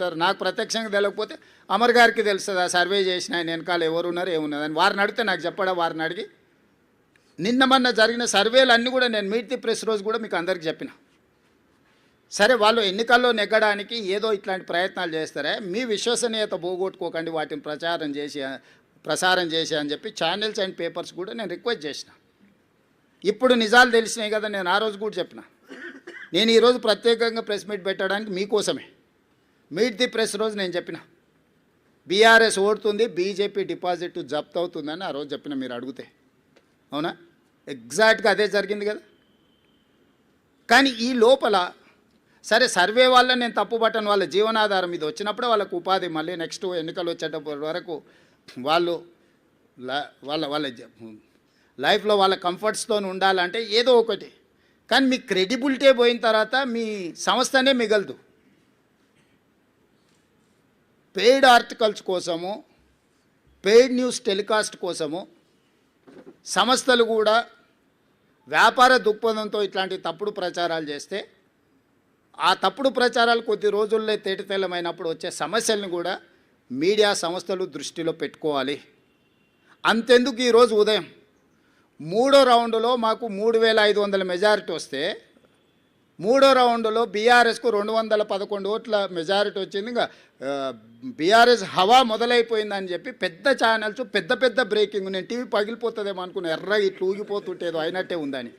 ఉంటారు. నాకు ప్రత్యక్షంగా తెలియకపోతే అమర్ గారికి తెలుస్తుంది. ఆ సర్వే చేసిన ఆయన వెనకాల ఎవరున్నారు ఏమున్నదని వారిని అడిగితే నాకు చెప్పడా. వారిని అడిగి నిన్న మొన్న జరిగిన సర్వేలు అన్నీ కూడా నేను మీట్ ది ప్రెస్ రోజు కూడా మీకు అందరికీ చెప్పిన. సరే వాళ్ళు ఎన్నికల్లో నెగ్గడానికి ఏదో ఇట్లాంటి ప్రయత్నాలు చేస్తారే, మీ విశ్వసనీయత పోగొట్టుకోకండి, వాటిని ప్రసారం చేసి అని చెప్పి ఛానల్స్ అండ్ పేపర్స్ కూడా నేను రిక్వెస్ట్ చేసిన. ఇప్పుడు నిజాలు తెలిసినాయి కదా, నేను ఆ రోజు కూడా చెప్పిన. నేను ఈరోజు ప్రత్యేకంగా ప్రెస్ మీట్ పెట్టడానికి మీకోసమే మీట్ ది ప్రెస్ రోజు నేను చెప్పిన బీఆర్ఎస్ ఓడుతుంది, బీజేపీ డిపాజిట్ జప్తు అవుతుందని ఆ రోజు చెప్పిన. మీరు అడిగితే అవునా, ఎగ్జాక్ట్గా అదే జరిగింది కదా. కానీ ఈ లోపల సరే సర్వే వల్ల నేను తప్పుపట్టను, వాళ్ళ జీవనాధారం ఇది వచ్చినప్పుడే వాళ్ళకు ఉపాధి, మళ్ళీ నెక్స్ట్ ఎన్నికలు వచ్చేటప్పటి వరకు వాళ్ళు వాళ్ళ లైఫ్లో వాళ్ళ కంఫర్ట్స్తో ఉండాలంటే ఏదో ఒకటి. కానీ మీ క్రెడిబిలిటీ పోయిన తర్వాత మీ సంస్థనే మిగలదు. పెయిడ్ ఆర్టికల్స్ కోసము, పెయిడ్ న్యూస్ టెలికాస్ట్ కోసము సంస్థలు కూడా వ్యాపార దృక్పథంతో ఇట్లాంటి తప్పుడు ప్రచారాలు చేస్తే ఆ తప్పుడు ప్రచారాలు కొద్ది రోజుల్లో తేటతెల్లమైనప్పుడు వచ్చే సమస్యలను కూడా మీడియా సంస్థలు దృష్టిలో పెట్టుకోవాలి. అంతెందుకు ఈరోజు ఉదయం 3వ రౌండ్లో మాకు 3500 మెజారిటీ వస్తే 3వ రౌండ్లో బీఆర్ఎస్కు 211 ఓట్ల మెజారిటీ వచ్చింది. ఇంకా బీఆర్ఎస్ హవా మొదలైపోయిందని చెప్పి పెద్ద ఛానల్స్ పెద్ద పెద్ద బ్రేకింగ్, నేను టీవీ పగిలిపోతుందేమో అనుకున్నా, ఎర్ర ఇట్లా ఊగిపోతుంటేదో అయినట్టే ఉందని.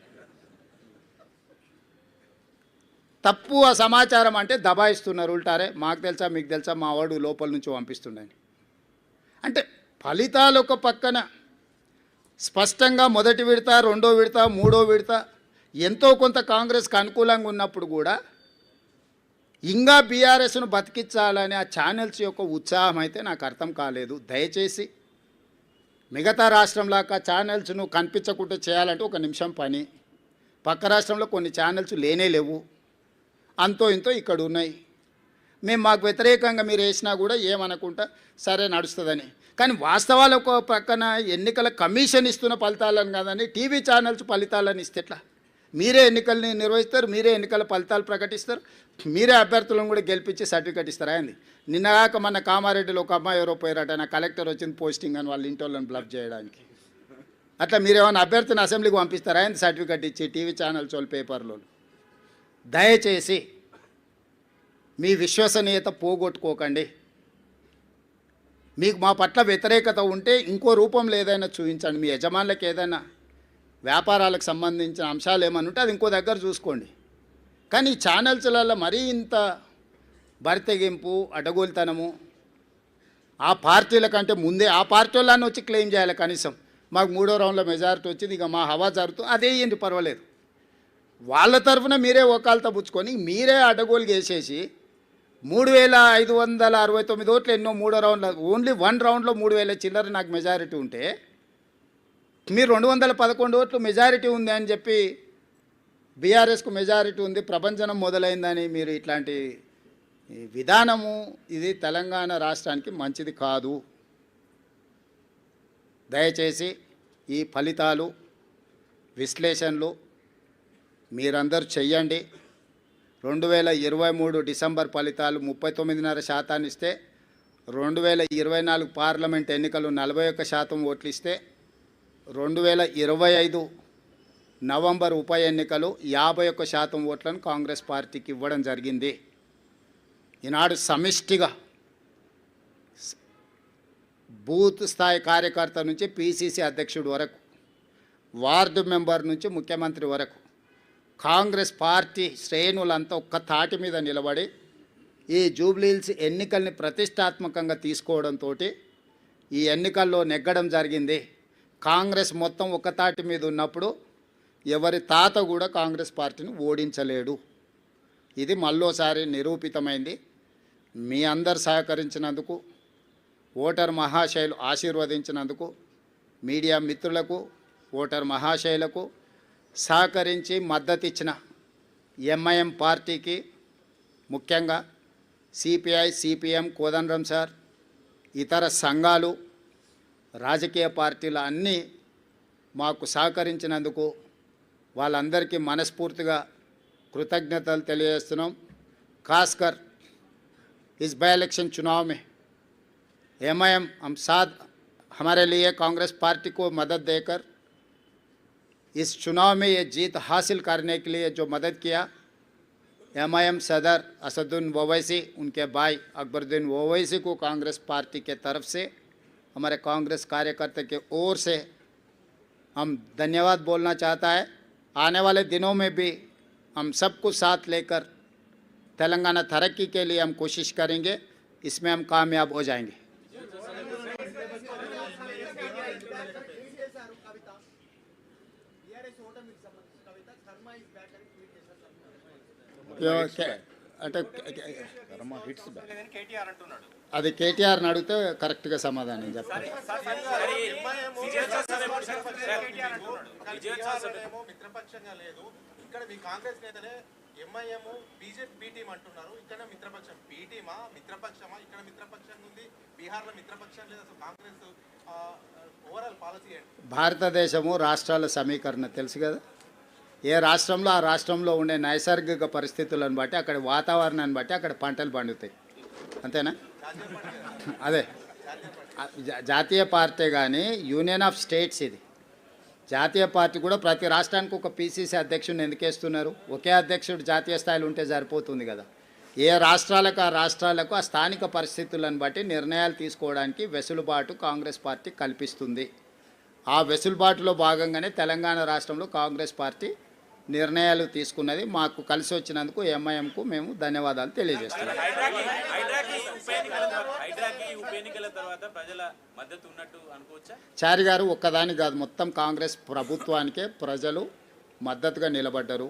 తప్పు ఆ సమాచారం అంటే దబాయిస్తున్నారు ఉల్టారే. మాకు తెలుసా మీకు తెలుసా, మా వాడు లోపల నుంచి పంపిస్తుండని. అంటే ఫలితాలు ఒక పక్కన స్పష్టంగా మొదటి విడత, రెండో విడత, మూడో విడత ఎంతో కొంత కాంగ్రెస్కి అనుకూలంగా ఉన్నప్పుడు కూడా ఇంకా బీఆర్ఎస్ను బతికించాలని ఆ ఛానల్స్ యొక్క ఉత్సాహం అయితే నాకు అర్థం కాలేదు. దయచేసి మిగతా రాష్ట్రంలాగా ఛానల్స్ను కనిపించకుండా చేయాలంటే ఒక నిమిషం పని. పక్క రాష్ట్రంలో కొన్ని ఛానల్స్ లేనే లేవు, అంతో ఇంతో ఇక్కడ ఉన్నాయి. మేము మాకు వ్యతిరేకంగా మీరు వేసినా కూడా ఏమనుకుంటా సరే నడుస్తుందని. కానీ వాస్తవాలు ఒక పక్కన ఎన్నికల కమిషన్ ఇస్తున్న ఫలితాలను కాదని టీవీ ఛానల్స్ ఫలితాలను ఇస్తే ఎట్లా? మీరే ఎన్నికల్ని నిర్వహిస్తారు, మీరే ఎన్నికల ఫలితాలు ప్రకటిస్తారు, మీరే అభ్యర్థులను కూడా గెలిపించి సర్టిఫికేట్ ఇస్తారా ఏంది? నిన్నగాక మన కామారెడ్డిలో ఒక అమ్మాయి ఎవరో పోయారట, నా కలెక్టర్ వచ్చింది పోస్టింగ్ అని వాళ్ళ ఇంటి వాళ్ళని బ్లఫ్ చేయడానికి. అట్లా మీరేమైనా అభ్యర్థిని అసెంబ్లీకి పంపిస్తారా ఏంది సర్టిఫికేట్ ఇచ్చి టీవీ ఛానల్స్ వాళ్ళు పేపర్లో? దయచేసి మీ విశ్వసనీయత పోగొట్టుకోకండి. మీకు మా పట్ల వ్యతిరేకత ఉంటే ఇంకో రూపంలో ఏదైనా చూపించండి. మీ యజమానులకు ఏదైనా వ్యాపారాలకు సంబంధించిన అంశాలు ఏమైనా ఉంటే అది ఇంకో దగ్గర చూసుకోండి. కానీ ఈ ఛానల్స్లలో మరీ ఇంత బరితెగింపు, అడ్డగోలుతనము, ఆ పార్టీల కంటే ముందే ఆ పార్టీ వాళ్ళని వచ్చి క్లెయిమ్ చేయాలి. కనీసం మాకు 3వ రౌండ్లో మెజారిటీ వచ్చింది, ఇక మా హవా జరుగుతుంది, అదే ఏంటి పర్వాలేదు. వాళ్ళ తరఫున మీరే ఒకాలతో పుచ్చుకొని మీరే అడ్డగోలు చేసేసి 3569 ఓట్లు ఎన్నో 3వ రౌండ్లో, ఓన్లీ 1 రౌండ్లో 3000 చిల్లర నాకు మెజారిటీ ఉంటే మీరు 211 ఓట్లు మెజారిటీ ఉంది అని చెప్పి బీఆర్ఎస్కు మెజారిటీ ఉంది, ప్రభంజనం మొదలైందని మీరు ఇట్లాంటి విధానము ఇది తెలంగాణ రాష్ట్రానికి మంచిది కాదు. దయచేసి ఈ ఫలితాలు విశ్లేషణలు మీరందరూ చెయ్యండి. 2023 డిసెంబర్ ఫలితాలు 39.5% ఇస్తే 2024 పార్లమెంట్ ఎన్నికలు 41% ఓట్లు ఇస్తే 2025 నవంబర్ ఉప ఎన్నికలు 51% ఓట్లను కాంగ్రెస్ పార్టీకి ఇవ్వడం జరిగింది. ఈనాడు సమిష్టిగా బూత్ స్థాయి కార్యకర్త నుంచి పీసీసీ అధ్యక్షుడు వరకు, వార్డు మెంబర్ నుంచి ముఖ్యమంత్రి వరకు కాంగ్రెస్ పార్టీ శ్రేణులంతా ఒక్క తాటి మీద నిలబడి ఈ జూబ్లీహిల్స్ ఎన్నికల్ని ప్రతిష్టాత్మకంగా తీసుకోవడంతో ఈ ఎన్నికల్లో నెగ్గడం జరిగింది. కాంగ్రెస్ మొత్తం ఒక్క తాటి మీద ఉన్నప్పుడు ఎవరి తాత కూడా కాంగ్రెస్ పార్టీని ఓడించలేడు. ఇది మళ్ళోసారి నిరూపితమైంది. మీ అందరు సహకరించినందుకు, ఓటర్ మహాశయులు ఆశీర్వదించినందుకు, మీడియా మిత్రులకు, ఓటర్ మహాశయులకు సహకరించి మద్దతు ఇచ్చిన ఎంఐఎం పార్టీకి, ముఖ్యంగా సిపిఐ, సిపిఎం, కోదండరాం సార్, ఇతర సంఘాలు, రాజకీయ పార్టీలు అన్నీ మాకు సహకరించినందుకు వాళ్ళందరికీ మనస్ఫూర్తిగా కృతజ్ఞతలు తెలియజేస్తున్నాం. ఖాస్కర్ इस बाई इलेक्शन चुनाव में एमआईएम हम साथ हमारे लिए कांग्रेस पार्टी को मदद देकर इस चुनाव में ये जीत हासिल करने के लिए जो मदद किया, एमआईएम सदर असदुद्दीन ओवैसी, उनके भाई अकबरुद्दीन ओवैसी को कांग्रेस पार्टी के तरफ से, हमारे कांग्रेस कार्यकर्ता के ओर से हम धन्यवाद बोलना चाहता है। आने वाले दिनों में भी हम सबको साथ लेकर तेलंगाना तरक्की के लिए हम कोशिश करेंगे, इसमें हम कामयाब हो जाएंगे। అంటే అది కేటీఆర్ని అడిగితే కరెక్ట్గా సమాధానం చెప్తాను. మిత్రపక్షంగా లేదు ఇక్కడ మీ కాంగ్రెస్ నేతనే ఎంఐఎం బీజేపీ బి టీం అంటున్నారు. ఇక్కడ మిత్రపక్షం బి టీమా మిత్రపక్షమా? ఇక్కడ మిత్రపక్షం ఉంది, బీహార్లో మిత్రపక్షం లేదు. అసలు కాంగ్రెస్ ఓవరాల్ పాలసీ ఏంటి? భారతదేశము రాష్ట్రాల సమీకరణ తెలుసు కదా. ఏ రాష్ట్రంలో ఆ రాష్ట్రంలో ఉండే నైసర్గిక పరిస్థితులను బట్టి, అక్కడ వాతావరణాన్ని బట్టి అక్కడ పంటలు పండుతాయి, అంతేనా? అదే జాతీయ పార్టీ కానీ యూనియన్ ఆఫ్ స్టేట్స్ ఇది. జాతీయ పార్టీ కూడా ప్రతి రాష్ట్రానికి ఒక పీసీసీ అధ్యక్షుడిని ఎందుకు వేస్తున్నారు? ఒకే అధ్యక్షుడు జాతీయ స్థాయిలో ఉంటే సరిపోతుంది కదా. ఏ రాష్ట్రాలకు ఆ రాష్ట్రాలకు ఆ స్థానిక పరిస్థితులను బట్టి నిర్ణయాలు తీసుకోవడానికి వెసులుబాటు కాంగ్రెస్ పార్టీ కల్పిస్తుంది. ఆ వెసులుబాటులో భాగంగానే తెలంగాణ రాష్ట్రంలో కాంగ్రెస్ పార్టీ నిర్ణయాలు తీసుకున్నది. మాకు కలిసి వచ్చినందుకు ఎంఐఎంకు మేము ధన్యవాదాలు తెలియజేస్తున్నాం. చారి గారు ఒక్కదాని కాదు, మొత్తం కాంగ్రెస్ ప్రభుత్వానికే ప్రజలు మద్దతుగా నిలబడ్డారు.